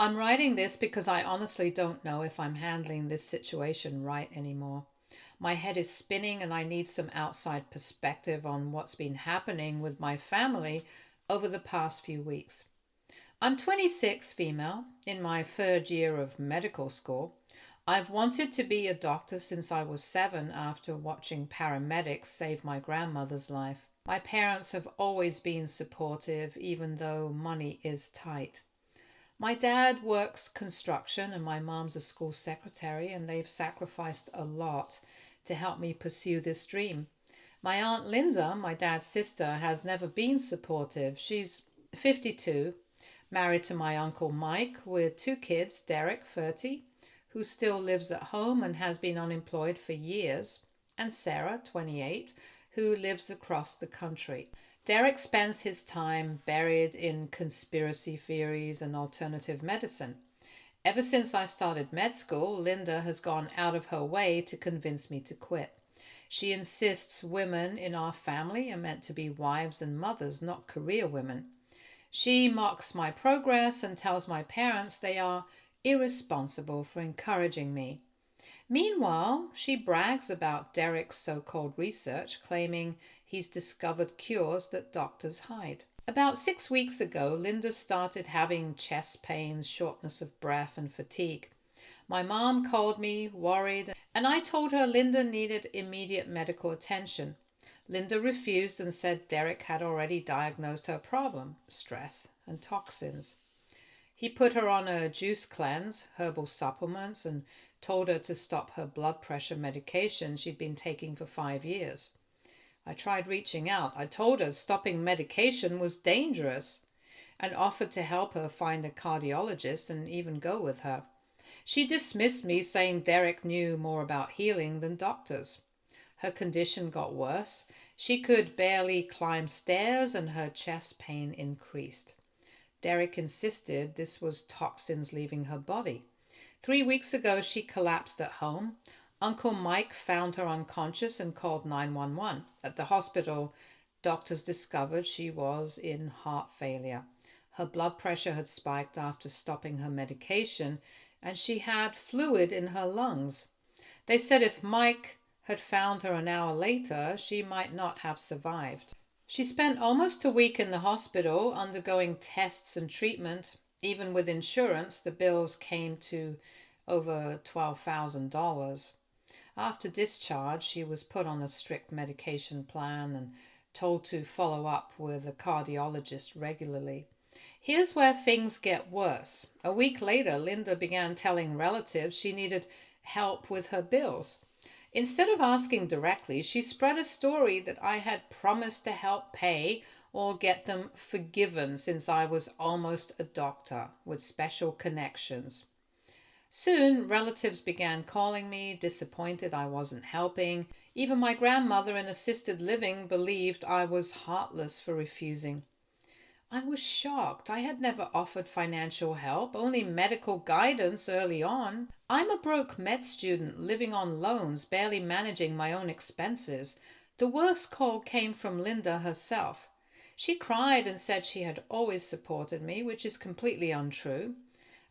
I'm writing this because I honestly don't know if I'm handling this situation right anymore. My head is spinning and I need some outside perspective on what's been happening with my family over the past few weeks. I'm 26, female, in my third year of medical school. I've wanted to be a doctor since I was 7 after watching paramedics save my grandmother's life. My parents have always been supportive, even though money is tight. My dad works construction and my mom's a school secretary, and they've sacrificed a lot to help me pursue this dream. My Aunt Linda, my dad's sister, has never been supportive. She's 52, married to my Uncle Mike with 2 kids, Derek, 30, who still lives at home and has been unemployed for years, and Sarah, 28, who lives across the country. Derek spends his time buried in conspiracy theories and alternative medicine. Ever since I started med school, Linda has gone out of her way to convince me to quit. She insists women in our family are meant to be wives and mothers, not career women. She mocks my progress and tells my parents they are irresponsible for encouraging me. Meanwhile, she brags about Derek's so-called research, claiming he's discovered cures that doctors hide. About 6 weeks ago, Linda started having chest pains, shortness of breath, and fatigue. My mom called me, worried, and I told her Linda needed immediate medical attention. Linda refused and said Derek had already diagnosed her problem, stress and toxins. He put her on a juice cleanse, herbal supplements, and told her to stop her blood pressure medication she'd been taking for 5 years. I tried reaching out. I told her stopping medication was dangerous and offered to help her find a cardiologist and even go with her. She dismissed me, saying Derek knew more about healing than doctors. Her condition got worse. She could barely climb stairs and her chest pain increased. Derek insisted this was toxins leaving her body. 3 weeks ago, she collapsed at home. Uncle Mike found her unconscious and called 911. At the hospital, doctors discovered she was in heart failure. Her blood pressure had spiked after stopping her medication, and she had fluid in her lungs. They said if Mike had found her an hour later, she might not have survived. She spent almost a week in the hospital undergoing tests and treatment. Even with insurance, the bills came to over $12,000. After discharge, she was put on a strict medication plan and told to follow up with a cardiologist regularly. Here's where things get worse. A week later, Linda began telling relatives she needed help with her bills. Instead of asking directly, she spread a story that I had promised to help pay or get them forgiven since I was almost a doctor with special connections. Soon, relatives began calling me, disappointed I wasn't helping. Even my grandmother in assisted living believed I was heartless for refusing. I was shocked. I had never offered financial help, only medical guidance early on. I'm a broke med student living on loans, barely managing my own expenses. The worst call came from Linda herself. She cried and said she had always supported me, which is completely untrue.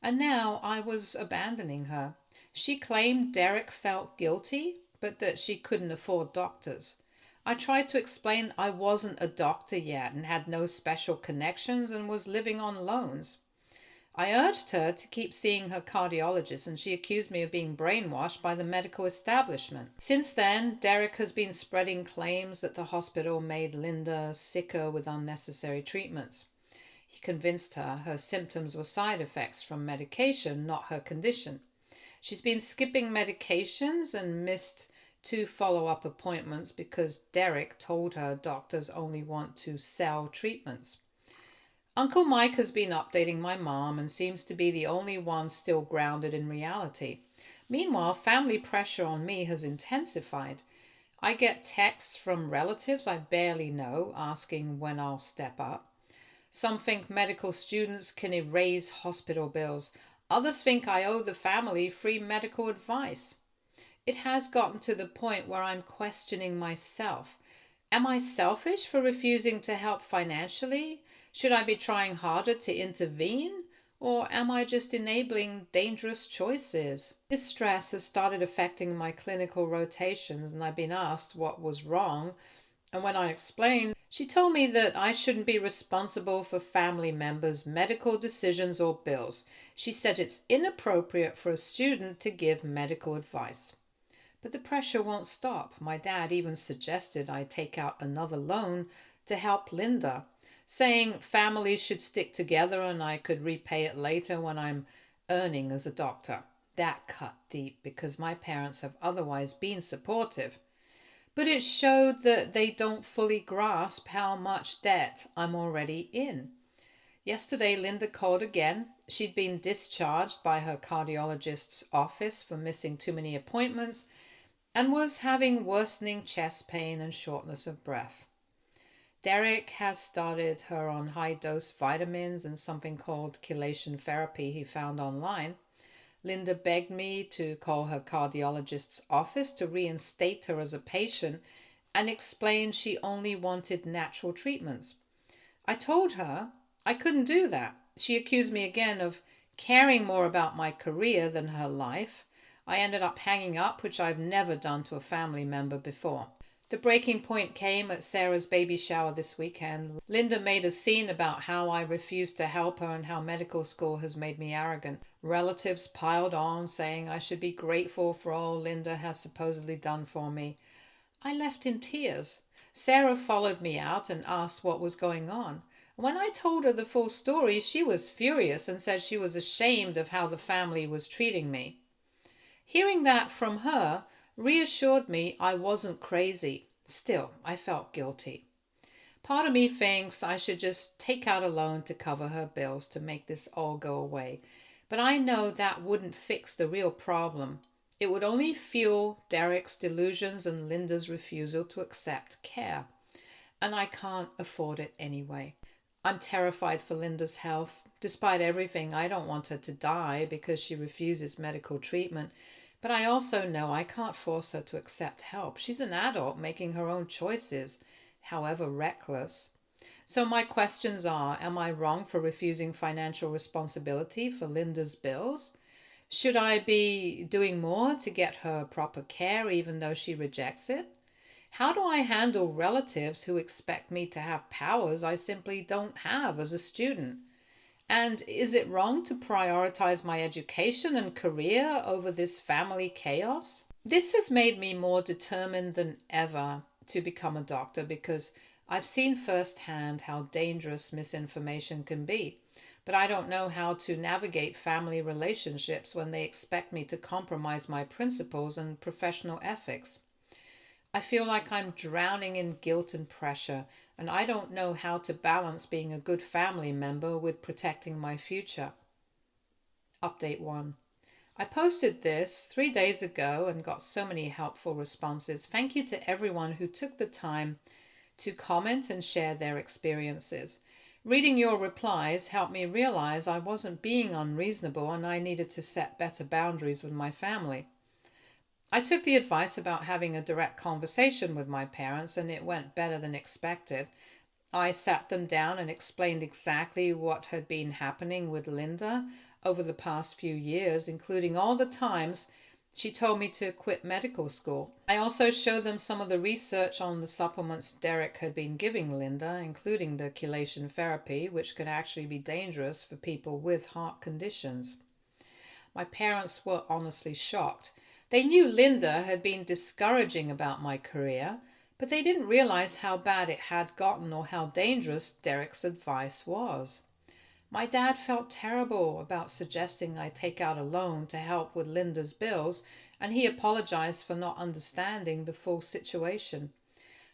And now I was abandoning her. She claimed Derek felt guilty, but that she couldn't afford doctors. I tried to explain I wasn't a doctor yet and had no special connections and was living on loans. I urged her to keep seeing her cardiologist, and she accused me of being brainwashed by the medical establishment. Since then, Derek has been spreading claims that the hospital made Linda sicker with unnecessary treatments. He convinced her symptoms were side effects from medication, not her condition. She's been skipping medications and missed 2 follow-up appointments because Derek told her doctors only want to sell treatments. Uncle Mike has been updating my mom and seems to be the only one still grounded in reality. Meanwhile, family pressure on me has intensified. I get texts from relatives I barely know asking when I'll step up. Some think medical students can erase hospital bills. Others think I owe the family free medical advice. It has gotten to the point where I'm questioning myself. Am I selfish for refusing to help financially? Should I be trying harder to intervene? Or am I just enabling dangerous choices? This stress has started affecting my clinical rotations, and I've been asked what was wrong. And when I explained, she told me that I shouldn't be responsible for family members' medical decisions or bills. She said it's inappropriate for a student to give medical advice. But the pressure won't stop. My dad even suggested I take out another loan to help Linda, saying families should stick together and I could repay it later when I'm earning as a doctor. That cut deep because my parents have otherwise been supportive. But it showed that they don't fully grasp how much debt I'm already in. Yesterday, Linda called again. She'd been discharged by her cardiologist's office for missing too many appointments and was having worsening chest pain and shortness of breath. Derek has started her on high-dose vitamins and something called chelation therapy he found online. Linda begged me to call her cardiologist's office to reinstate her as a patient and explained she only wanted natural treatments. I told her I couldn't do that. She accused me again of caring more about my career than her life. I ended up hanging up, which I've never done to a family member before. The breaking point came at Sarah's baby shower this weekend. Linda made a scene about how I refused to help her and how medical school has made me arrogant. Relatives piled on, saying I should be grateful for all Linda has supposedly done for me. I left in tears. Sarah followed me out and asked what was going on. When I told her the full story, she was furious and said she was ashamed of how the family was treating me. Hearing that from her reassured me I wasn't crazy. Still, I felt guilty. Part of me thinks I should just take out a loan to cover her bills to make this all go away. But I know that wouldn't fix the real problem. It would only fuel Derek's delusions and Linda's refusal to accept care. And I can't afford it anyway. I'm terrified for Linda's health. Despite everything, I don't want her to die because she refuses medical treatment. But I also know I can't force her to accept help. She's an adult making her own choices, however reckless. So my questions are, am I wrong for refusing financial responsibility for Linda's bills? Should I be doing more to get her proper care even though she rejects it? How do I handle relatives who expect me to have powers I simply don't have as a student? And is it wrong to prioritize my education and career over this family chaos? This has made me more determined than ever to become a doctor because I've seen firsthand how dangerous misinformation can be. But I don't know how to navigate family relationships when they expect me to compromise my principles and professional ethics. I feel like I'm drowning in guilt and pressure, and I don't know how to balance being a good family member with protecting my future. Update 1. I posted this 3 days ago and got so many helpful responses. Thank you to everyone who took the time to comment and share their experiences. Reading your replies helped me realize I wasn't being unreasonable and I needed to set better boundaries with my family. I took the advice about having a direct conversation with my parents and it went better than expected. I sat them down and explained exactly what had been happening with Linda over the past few years, including all the times she told me to quit medical school. I also showed them some of the research on the supplements Derek had been giving Linda, including the chelation therapy, which could actually be dangerous for people with heart conditions. My parents were honestly shocked. They knew Linda had been discouraging about my career, but they didn't realize how bad it had gotten or how dangerous Derek's advice was. My dad felt terrible about suggesting I take out a loan to help with Linda's bills, and he apologized for not understanding the full situation.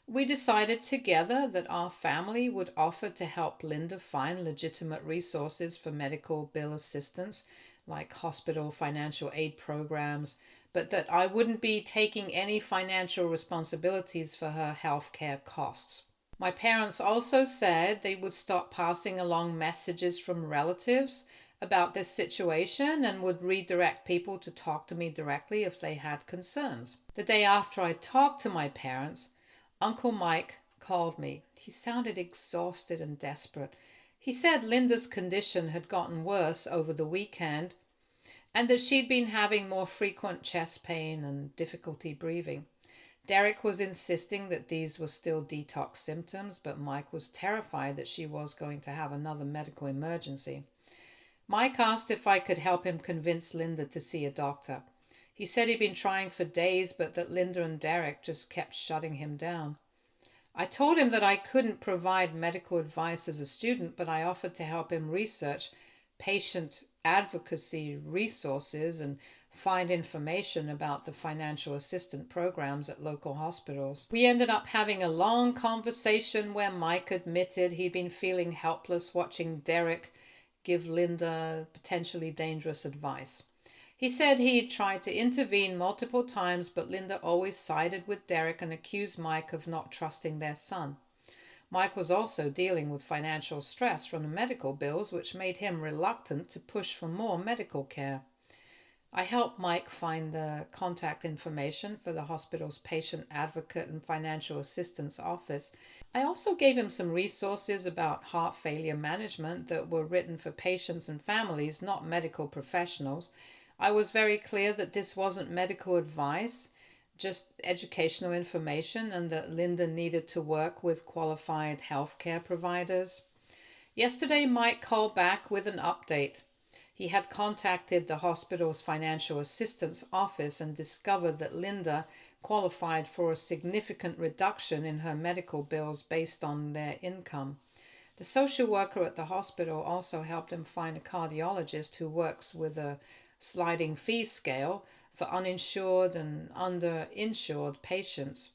We decided together that our family would offer to help Linda find legitimate resources for medical bill assistance, like hospital financial aid programs, but that I wouldn't be taking any financial responsibilities for her health care costs. My parents also said they would stop passing along messages from relatives about this situation and would redirect people to talk to me directly if they had concerns. The day after I talked to my parents, Uncle Mike called me. He sounded exhausted and desperate. He said Linda's condition had gotten worse over the weekend and that she'd been having more frequent chest pain and difficulty breathing. Derek was insisting that these were still detox symptoms, but Mike was terrified that she was going to have another medical emergency. Mike asked if I could help him convince Linda to see a doctor. He said he'd been trying for days, but that Linda and Derek just kept shutting him down. I told him that I couldn't provide medical advice as a student, but I offered to help him research patient advocacy resources and find information about the financial assistance programs at local hospitals. We ended up having a long conversation where Mike admitted he'd been feeling helpless watching Derek give Linda potentially dangerous advice. He said he'd tried to intervene multiple times, but Linda always sided with Derek and accused Mike of not trusting their son. Mike was also dealing with financial stress from the medical bills, which made him reluctant to push for more medical care. I helped Mike find the contact information for the hospital's patient advocate and financial assistance office. I also gave him some resources about heart failure management that were written for patients and families, not medical professionals. I was very clear that this wasn't medical advice, just educational information, and that Linda needed to work with qualified healthcare providers. Yesterday, Mike called back with an update. He had contacted the hospital's financial assistance office and discovered that Linda qualified for a significant reduction in her medical bills based on their income. The social worker at the hospital also helped him find a cardiologist who works with a sliding fee scale for uninsured and underinsured patients.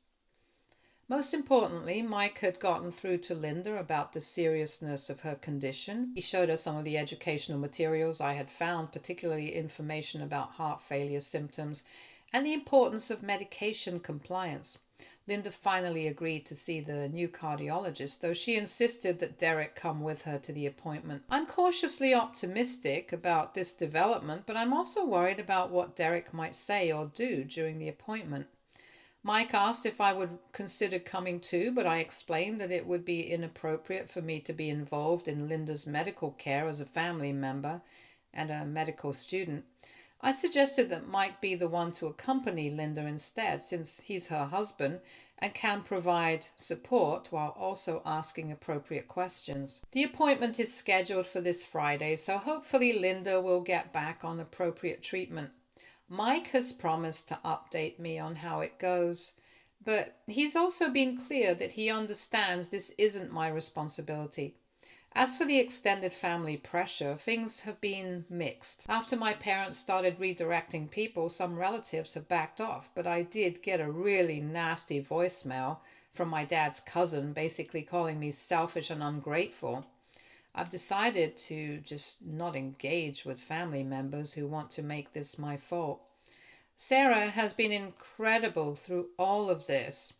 Most importantly, Mike had gotten through to Linda about the seriousness of her condition. He showed her some of the educational materials I had found, particularly information about heart failure symptoms and the importance of medication compliance. Linda finally agreed to see the new cardiologist, though she insisted that Derek come with her to the appointment. I'm cautiously optimistic about this development, but I'm also worried about what Derek might say or do during the appointment. Mike asked if I would consider coming too, but I explained that it would be inappropriate for me to be involved in Linda's medical care as a family member and a medical student. I suggested that Mike be the one to accompany Linda instead, since he's her husband and can provide support while also asking appropriate questions. The appointment is scheduled for this Friday, so hopefully Linda will get back on appropriate treatment. Mike has promised to update me on how it goes, but he's also been clear that he understands this isn't my responsibility. As for the extended family pressure, things have been mixed. After my parents started redirecting people, some relatives have backed off, but I did get a really nasty voicemail from my dad's cousin, basically calling me selfish and ungrateful. I've decided to just not engage with family members who want to make this my fault. Sarah has been incredible through all of this.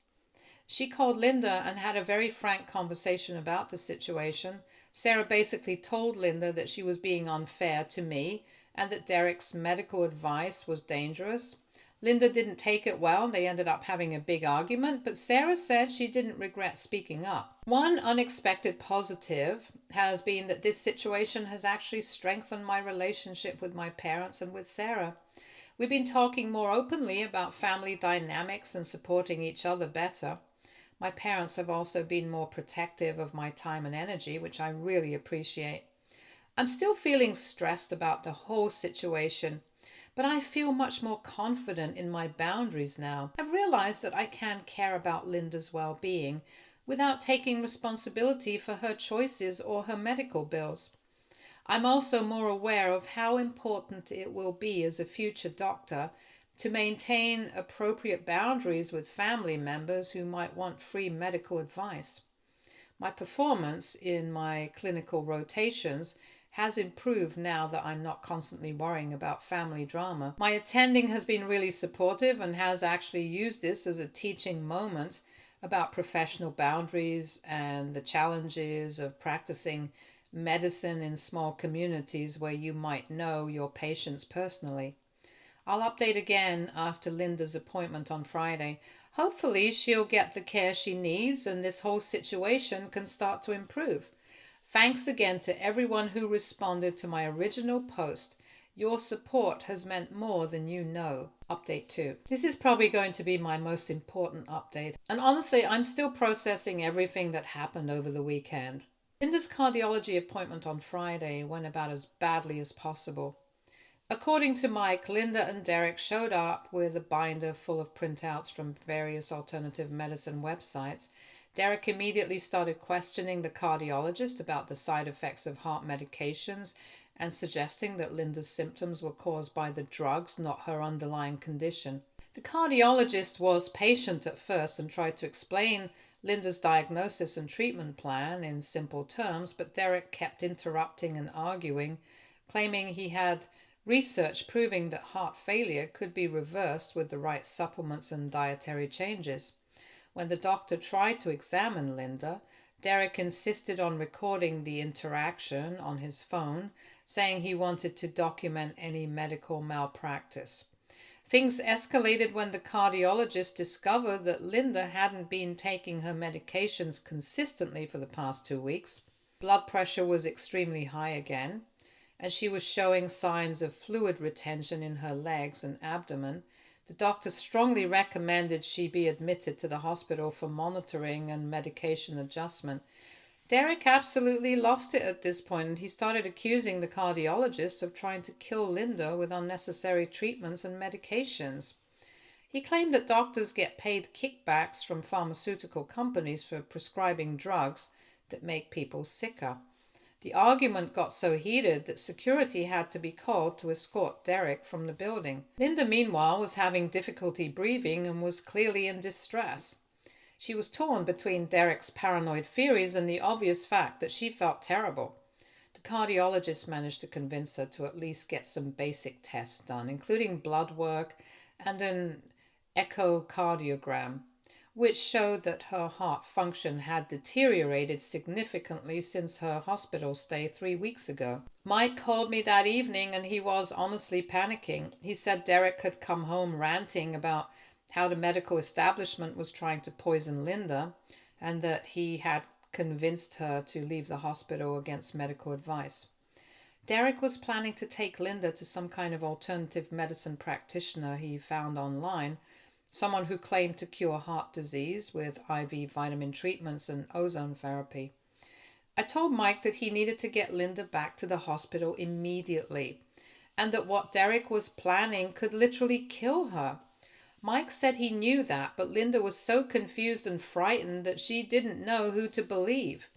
She called Linda and had a very frank conversation about the situation. Sarah basically told Linda that she was being unfair to me and that Derek's medical advice was dangerous. Linda didn't take it well. They ended up having a big argument, but Sarah said she didn't regret speaking up. One unexpected positive has been that this situation has actually strengthened my relationship with my parents and with Sarah. We've been talking more openly about family dynamics and supporting each other better. My parents have also been more protective of my time and energy, which I really appreciate. I'm still feeling stressed about the whole situation, but I feel much more confident in my boundaries now. I've realized that I can care about Linda's well-being without taking responsibility for her choices or her medical bills. I'm also more aware of how important it will be as a future doctor to maintain appropriate boundaries with family members who might want free medical advice. My performance in my clinical rotations has improved now that I'm not constantly worrying about family drama. My attending has been really supportive and has actually used this as a teaching moment about professional boundaries and the challenges of practicing medicine in small communities where you might know your patients personally. I'll update again after Linda's appointment on Friday. Hopefully she'll get the care she needs and this whole situation can start to improve. Thanks again to everyone who responded to my original post. Your support has meant more than you know. Update 2. This is probably going to be my most important update. And honestly, I'm still processing everything that happened over the weekend. Linda's cardiology appointment on Friday went about as badly as possible. According to Mike, Linda and Derek showed up with a binder full of printouts from various alternative medicine websites. Derek immediately started questioning the cardiologist about the side effects of heart medications and suggesting that Linda's symptoms were caused by the drugs, not her underlying condition. The cardiologist was patient at first and tried to explain Linda's diagnosis and treatment plan in simple terms, but Derek kept interrupting and arguing, claiming he had research proving that heart failure could be reversed with the right supplements and dietary changes. When the doctor tried to examine Linda, Derek insisted on recording the interaction on his phone, saying he wanted to document any medical malpractice. Things escalated when the cardiologist discovered that Linda hadn't been taking her medications consistently for the past 2 weeks. Blood pressure was extremely high again, and she was showing signs of fluid retention in her legs and abdomen. The doctor strongly recommended she be admitted to the hospital for monitoring and medication adjustment. Derek absolutely lost it at this point, and he started accusing the cardiologist of trying to kill Linda with unnecessary treatments and medications. He claimed that doctors get paid kickbacks from pharmaceutical companies for prescribing drugs that make people sicker. The argument got so heated that security had to be called to escort Derek from the building. Linda, meanwhile, was having difficulty breathing and was clearly in distress. She was torn between Derek's paranoid theories and the obvious fact that she felt terrible. The cardiologist managed to convince her to at least get some basic tests done, including blood work and an echocardiogram, which showed that her heart function had deteriorated significantly since her hospital stay 3 weeks ago. Mike called me that evening and he was honestly panicking. He said Derek had come home ranting about how the medical establishment was trying to poison Linda and that he had convinced her to leave the hospital against medical advice. Derek was planning to take Linda to some kind of alternative medicine practitioner he found online, someone who claimed to cure heart disease with IV vitamin treatments and ozone therapy. I told Mike that he needed to get Linda back to the hospital immediately, and that what Derek was planning could literally kill her. Mike said he knew that, but Linda was so confused and frightened that she didn't know who to believe.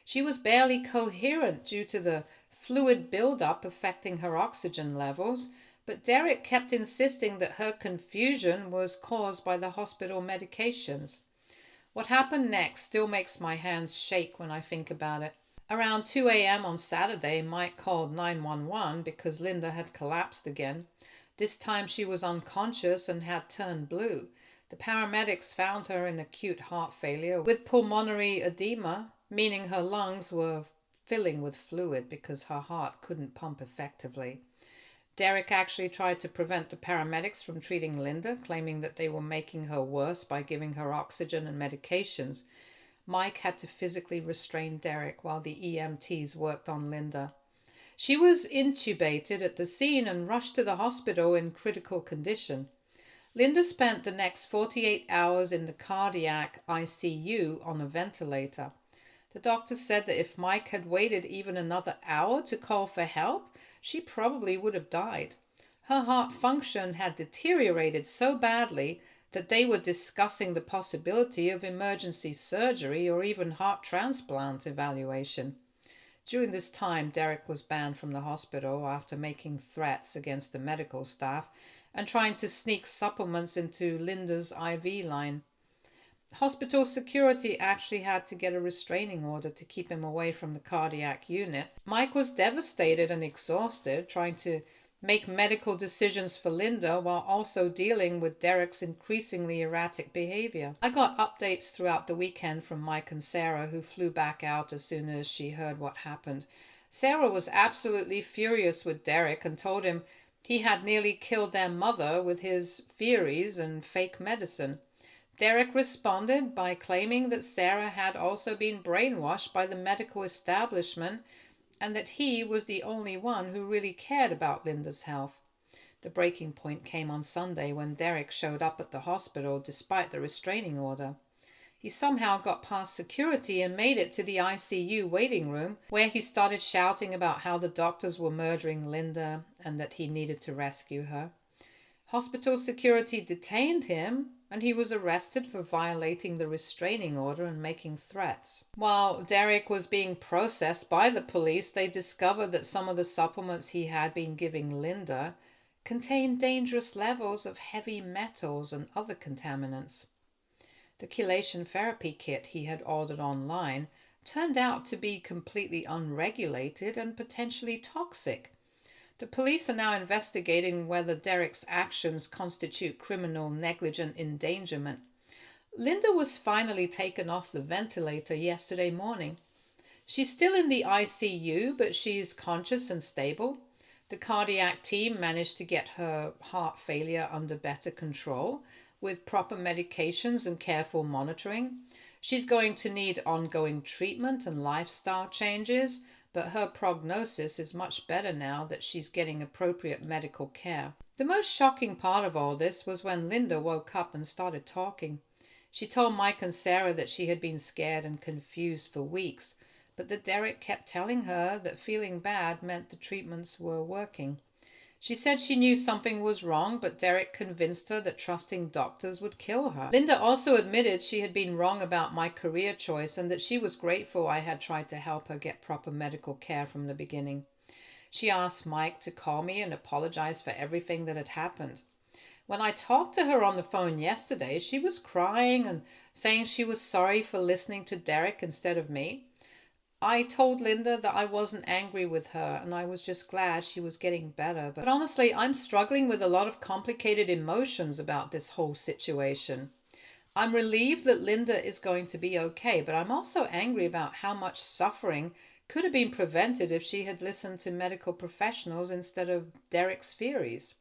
She was barely coherent due to the fluid buildup affecting her oxygen levels, but Derek kept insisting that her confusion was caused by the hospital medications. What happened next still makes my hands shake when I think about it. Around 2 a.m. on Saturday, Mike called 911 because Linda had collapsed again. This time she was unconscious and had turned blue. The paramedics found her in acute heart failure with pulmonary edema, meaning her lungs were filling with fluid because her heart couldn't pump effectively. Derek actually tried to prevent the paramedics from treating Linda, claiming that they were making her worse by giving her oxygen and medications. Mike had to physically restrain Derek while the EMTs worked on Linda. She was intubated at the scene and rushed to the hospital in critical condition. Linda spent the next 48 hours in the cardiac ICU on a ventilator. The doctor said that if Mike had waited even another hour to call for help, she probably would have died. Her heart function had deteriorated so badly that they were discussing the possibility of emergency surgery or even heart transplant evaluation. During this time, Derek was banned from the hospital after making threats against the medical staff and trying to sneak supplements into Linda's IV line. Hospital security actually had to get a restraining order to keep him away from the cardiac unit. Mike was devastated and exhausted, trying to make medical decisions for Linda while also dealing with Derek's increasingly erratic behavior. I got updates throughout the weekend from Mike and Sarah, who flew back out as soon as she heard what happened. Sarah was absolutely furious with Derek and told him he had nearly killed their mother with his theories and fake medicine. Derek responded by claiming that Sarah had also been brainwashed by the medical establishment and that he was the only one who really cared about Linda's health. The breaking point came on Sunday when Derek showed up at the hospital despite the restraining order. He somehow got past security and made it to the ICU waiting room, where he started shouting about how the doctors were murdering Linda and that he needed to rescue her. Hospital security detained him, and he was arrested for violating the restraining order and making threats. While Derek was being processed by the police, they discovered that some of the supplements he had been giving Linda contained dangerous levels of heavy metals and other contaminants. The chelation therapy kit he had ordered online turned out to be completely unregulated and potentially toxic. The police are now investigating whether Derek's actions constitute criminal negligent endangerment. Linda was finally taken off the ventilator yesterday morning. She's still in the ICU, but she's conscious and stable. The cardiac team managed to get her heart failure under better control with proper medications and careful monitoring. She's going to need ongoing treatment and lifestyle changes, but her prognosis is much better now that she's getting appropriate medical care. The most shocking part of all this was when Linda woke up and started talking. She told Mike and Sarah that she had been scared and confused for weeks, but that Derek kept telling her that feeling bad meant the treatments were working. She said she knew something was wrong, but Derek convinced her that trusting doctors would kill her. Linda also admitted she had been wrong about my career choice and that she was grateful I had tried to help her get proper medical care from the beginning. She asked Mike to call me and apologize for everything that had happened. When I talked to her on the phone yesterday, she was crying and saying she was sorry for listening to Derek instead of me. I told Linda that I wasn't angry with her and I was just glad she was getting better. But honestly, I'm struggling with a lot of complicated emotions about this whole situation. I'm relieved that Linda is going to be okay, but I'm also angry about how much suffering could have been prevented if she had listened to medical professionals instead of Derek's theories.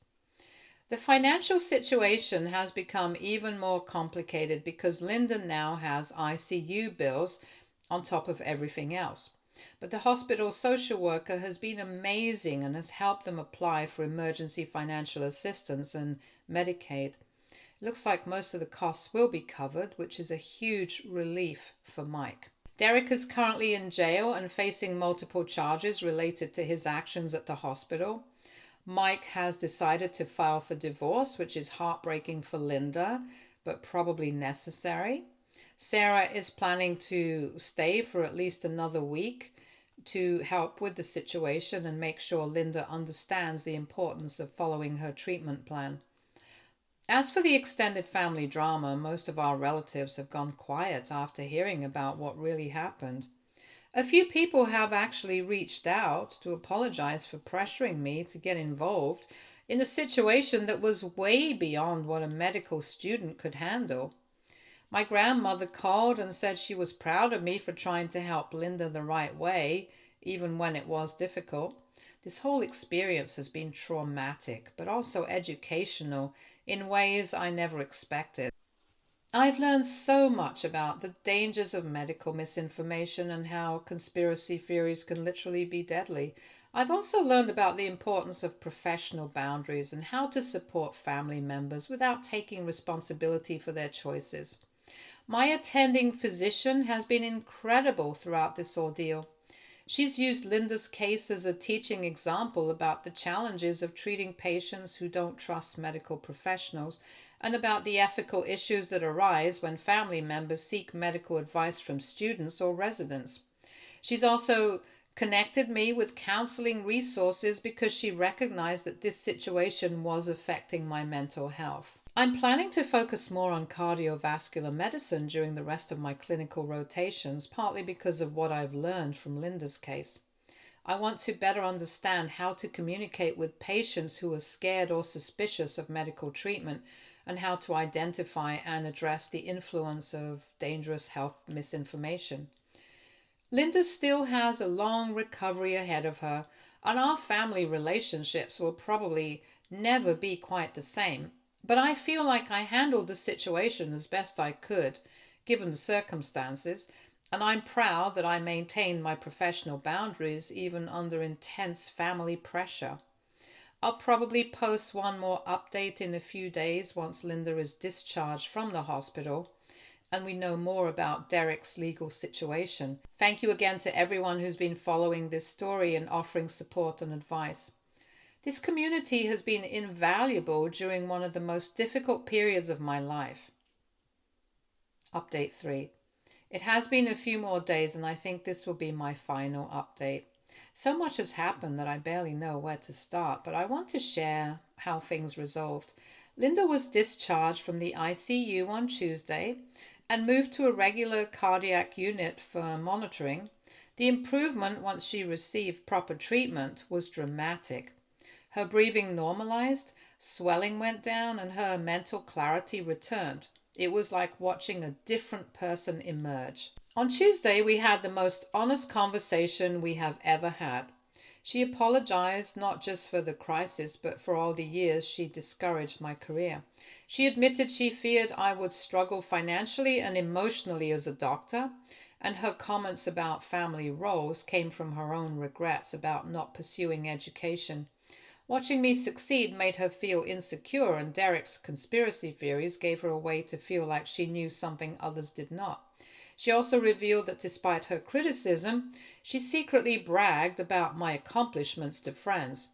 The financial situation has become even more complicated because Linda now has ICU bills on top of everything else. But the hospital social worker has been amazing and has helped them apply for emergency financial assistance and Medicaid. It looks like most of the costs will be covered, which is a huge relief for Mike. Derek is currently in jail and facing multiple charges related to his actions at the hospital. Mike has decided to file for divorce, which is heartbreaking for Linda, but probably necessary. Sarah is planning to stay for at least another week to help with the situation and make sure Linda understands the importance of following her treatment plan. As for the extended family drama, most of our relatives have gone quiet after hearing about what really happened. A few people have actually reached out to apologize for pressuring me to get involved in a situation that was way beyond what a medical student could handle. My grandmother called and said she was proud of me for trying to help Linda the right way, even when it was difficult. This whole experience has been traumatic, but also educational in ways I never expected. I've learned so much about the dangers of medical misinformation and how conspiracy theories can literally be deadly. I've also learned about the importance of professional boundaries and how to support family members without taking responsibility for their choices. My attending physician has been incredible throughout this ordeal. She's used Linda's case as a teaching example about the challenges of treating patients who don't trust medical professionals and about the ethical issues that arise when family members seek medical advice from students or residents. She's also connected me with counseling resources because she recognized that this situation was affecting my mental health. I'm planning to focus more on cardiovascular medicine during the rest of my clinical rotations, partly because of what I've learned from Linda's case. I want to better understand how to communicate with patients who are scared or suspicious of medical treatment and how to identify and address the influence of dangerous health misinformation. Linda still has a long recovery ahead of her, and our family relationships will probably never be quite the same. But I feel like I handled the situation as best I could, given the circumstances, and I'm proud that I maintained my professional boundaries even under intense family pressure. I'll probably post one more update in a few days once Linda is discharged from the hospital and we know more about Derek's legal situation. Thank you again to everyone who's been following this story and offering support and advice. This community has been invaluable during one of the most difficult periods of my life. Update 3. It has been a few more days and I think this will be my final update. So much has happened that I barely know where to start, but I want to share how things resolved. Linda was discharged from the ICU on Tuesday and moved to a regular cardiac unit for monitoring. The improvement once she received proper treatment was dramatic. Her breathing normalized, swelling went down, and her mental clarity returned. It was like watching a different person emerge. On Tuesday, we had the most honest conversation we have ever had. She apologized not just for the crisis, but for all the years she discouraged my career. She admitted she feared I would struggle financially and emotionally as a doctor, and her comments about family roles came from her own regrets about not pursuing education. Watching me succeed made her feel insecure, and Derek's conspiracy theories gave her a way to feel like she knew something others did not. She also revealed that despite her criticism, she secretly bragged about my accomplishments to friends.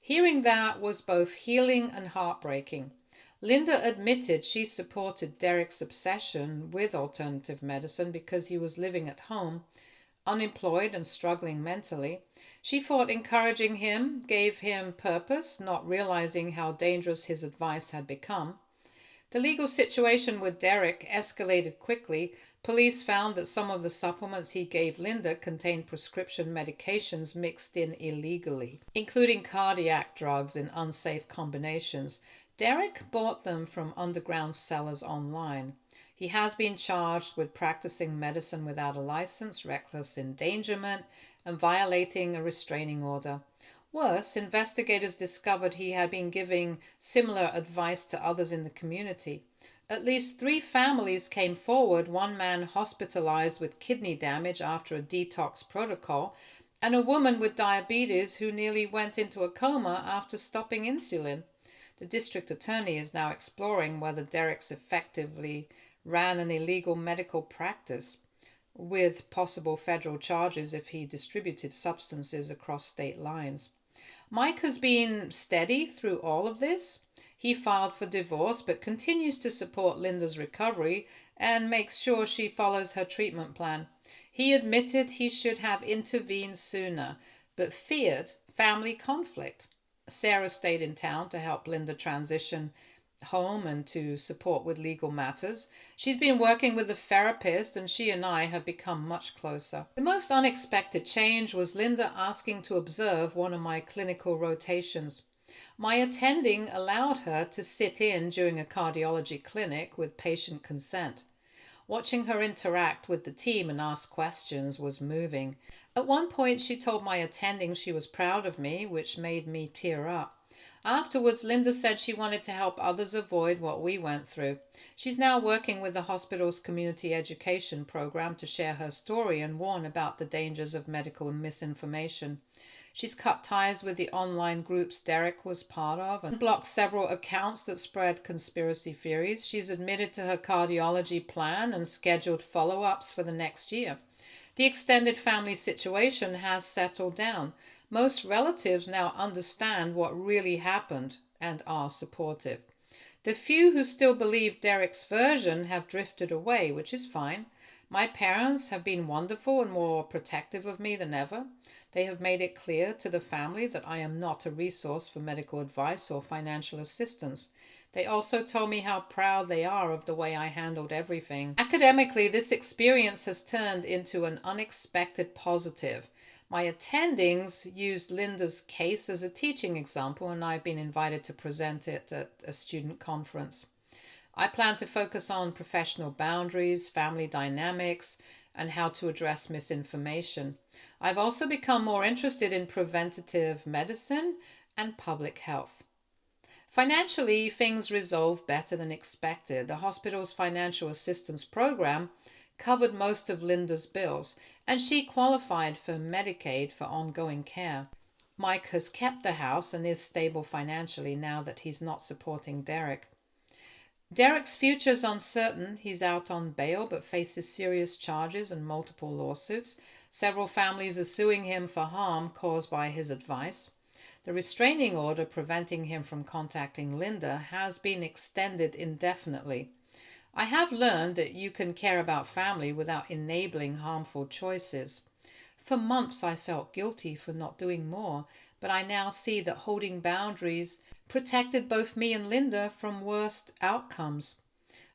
Hearing that was both healing and heartbreaking. Linda admitted she supported Derek's obsession with alternative medicine because he was living at home, unemployed and struggling mentally. She thought encouraging him gave him purpose, not realizing how dangerous his advice had become. The legal situation with Derek escalated quickly. Police found that some of the supplements he gave Linda contained prescription medications mixed in illegally, including cardiac drugs in unsafe combinations. Derek bought them from underground sellers online. He has been charged with practicing medicine without a license, reckless endangerment, and violating a restraining order. Worse, investigators discovered he had been giving similar advice to others in the community. At least 3 families came forward, one man hospitalized with kidney damage after a detox protocol, and a woman with diabetes who nearly went into a coma after stopping insulin. The district attorney is now exploring whether Derek's effectively ran an illegal medical practice, with possible federal charges if he distributed substances across state lines. Mike has been steady through all of this. He filed for divorce but continues to support Linda's recovery and makes sure she follows her treatment plan. He admitted he should have intervened sooner, but feared family conflict. Sarah stayed in town to help Linda transition home and to support with legal matters. She's been working with a therapist and she and I have become much closer. The most unexpected change was Linda asking to observe one of my clinical rotations. My attending allowed her to sit in during a cardiology clinic with patient consent. Watching her interact with the team and ask questions was moving. At one point, she told my attending she was proud of me, which made me tear up. Afterwards, Linda said she wanted to help others avoid what we went through. She's now working with the hospital's community education program to share her story and warn about the dangers of medical misinformation. She's cut ties with the online groups Derek was part of and blocked several accounts that spread conspiracy theories. She's admitted to her cardiology plan and scheduled follow-ups for the next year. The extended family situation has settled down. Most relatives now understand what really happened and are supportive. The few who still believe Derek's version have drifted away, which is fine. My parents have been wonderful and more protective of me than ever. They have made it clear to the family that I am not a resource for medical advice or financial assistance. They also told me how proud they are of the way I handled everything. Academically, this experience has turned into an unexpected positive. My attendings used Linda's case as a teaching example, and I've been invited to present it at a student conference. I plan to focus on professional boundaries, family dynamics, and how to address misinformation. I've also become more interested in preventative medicine and public health. Financially, things resolved better than expected. The hospital's financial assistance program covered most of Linda's bills, and she qualified for Medicaid for ongoing care. Mike has kept the house and is stable financially now that he's not supporting Derek. Derek's future is uncertain. He's out on bail but faces serious charges and multiple lawsuits. Several families are suing him for harm caused by his advice. The restraining order preventing him from contacting Linda has been extended indefinitely. I have learned that you can care about family without enabling harmful choices. For months I felt guilty for not doing more, but I now see that holding boundaries protected both me and Linda from worst outcomes.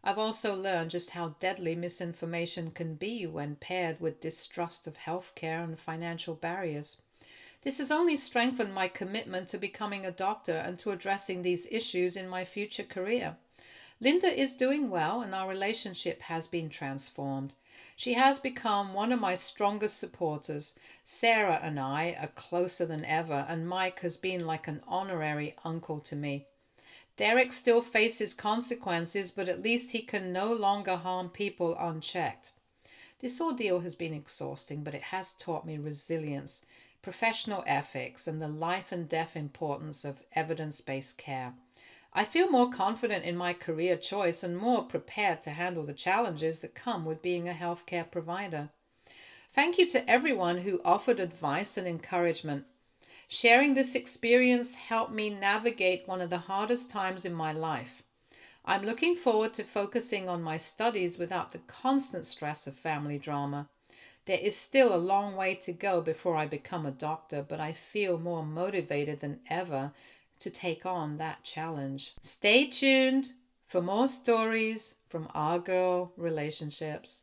I've also learned just how deadly misinformation can be when paired with distrust of healthcare and financial barriers. This has only strengthened my commitment to becoming a doctor and to addressing these issues in my future career. Linda is doing well and our relationship has been transformed. She has become one of my strongest supporters. Sarah and I are closer than ever, and Mike has been like an honorary uncle to me. Derek still faces consequences, but at least he can no longer harm people unchecked. This ordeal has been exhausting, but it has taught me resilience, professional ethics, and the life and death importance of evidence-based care. I feel more confident in my career choice and more prepared to handle the challenges that come with being a healthcare provider. Thank you to everyone who offered advice and encouragement. Sharing this experience helped me navigate one of the hardest times in my life. I'm looking forward to focusing on my studies without the constant stress of family drama. There is still a long way to go before I become a doctor, but I feel more motivated than ever to take on that challenge. Stay tuned for more stories from our girl relationships.